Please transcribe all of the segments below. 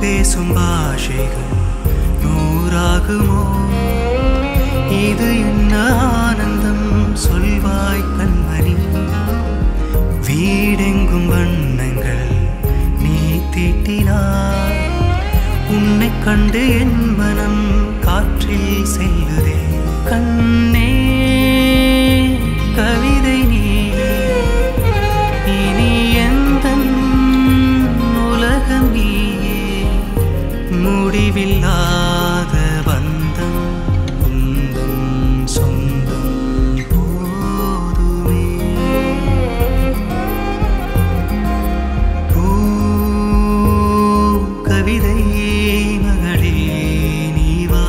பேசும் பாஷைகள் நூறாகுமோ? இது என்ன ஆனந்தம் சொல்வாய் கண்மணி. வீடெங்கும் வண்ணங்கள் நீ தீட்டினாய். உன்னை கண்டு என் மனம் காற்றில் செல்லுதே. கண்ணே கவிதை நீ, இனி எந்தன் உலகம் நீயே. முடிவில்லாத பந்தம் உந்தன் சொந்தம் போதுமே. பூ கவிதை மகளே நீ வா.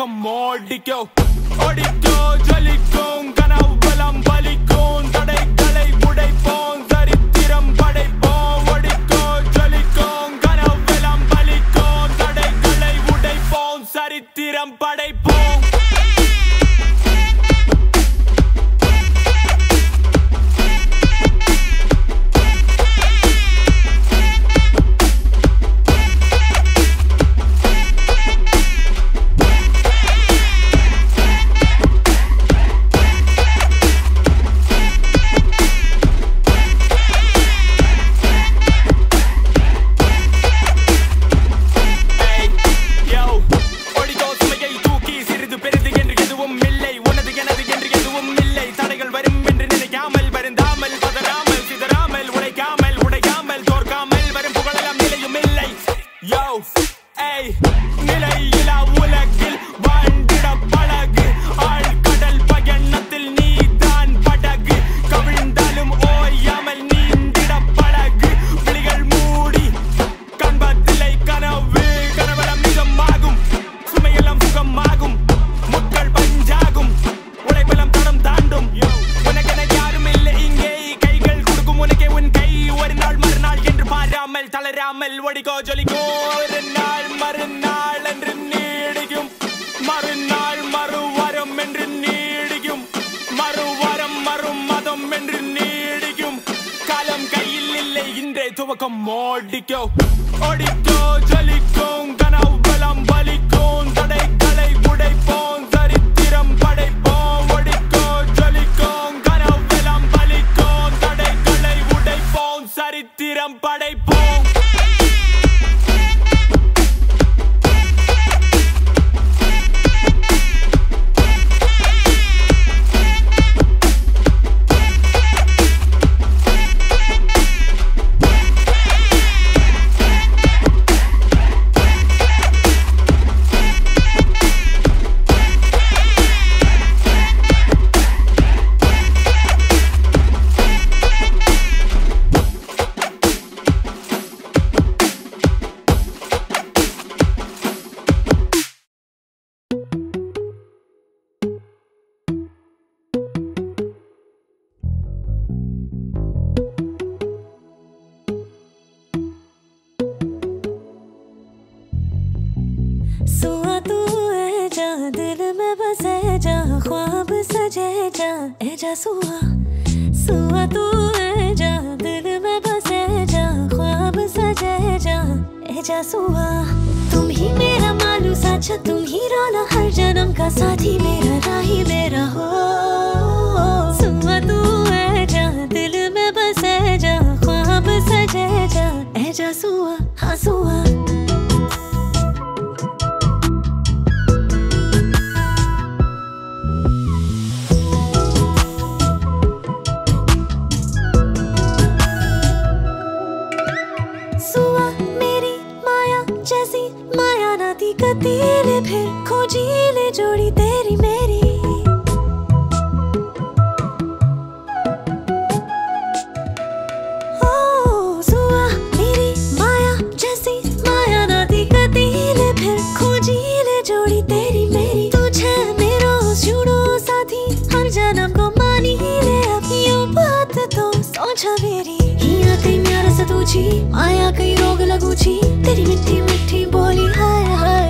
துவக்கம் ஓடிக்கோ ஓடிக்கோ ஜொலிக்கும் கனவெல்லாம் பலிக்கும் தடைகளை உடைப்போம் சரித்திரம் படைப்போம் ஓடிக்கோ ஜொலிக்கும் கனவெல்லாம் பலிக்கும் தடைகளை உடைப்போம் சரித்திரம் படைப்போம் துவக்கம் ஓடிக்கோ ஓடிக்கோ ஜொலிக்கும் கனவெல்லாம் பலிக்கும் தடைகளை உடைப்போம் சரித்திரம் படைப்போம் ஓடிக்கோ ஜொலிக்கும் கனவெல்லாம் பலிக்கும் தடைகளை உடைப்போம் சரித்திரம் படைப்போம் सुआ तू है जा दिल में बसे जा ख्वाब सजे जा ए जा सुआ तू है जा दिल में बसे जा ख्वाब सजे जा ए जा सुआ तुम ही मेरा मालू साचा तुम ही रोना हर जन्म का साथी मेरा राही मेरा हो सुआ तू है जा दिल में बसे जा ख्वाब सजे जा ए जा सुआ हाँ सुआ कतीले फिर खोजी ले जोड़ी तेरी मेरी ओ सुआ मेरी माया जैसी माया ना थी कतीले फिर खोजी ले जोड़ी तेरी मेरी तुझे मेरो जुड़ो साथी हर जन्म को मानी ले अब यूं बात तो सोचा मेरी हिया कहीं म्यार से तुझी माया कहीं रोग लगूची तेरी मिठी मिठी बोली हाय हाय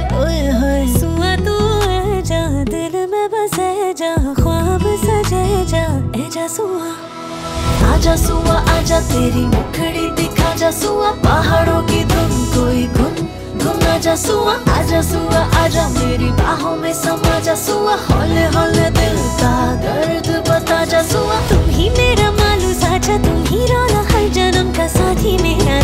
सुआ तू है जा दिल में बसे जा ख्वाब सजे जा ए जा सुआ आजा सुआ आजा तेरी मुखड़ी दिखा जा सुआ पहाड़ों की धुन कोई गुन गुन आजा सुआ आजा मेरी बाहों में समा जा सुआ हौले हौले दिल का दर्द बता जा सुआ तुम ही मेरा मालू साचा तुम ही रोना हर जन्म का साथी मेरा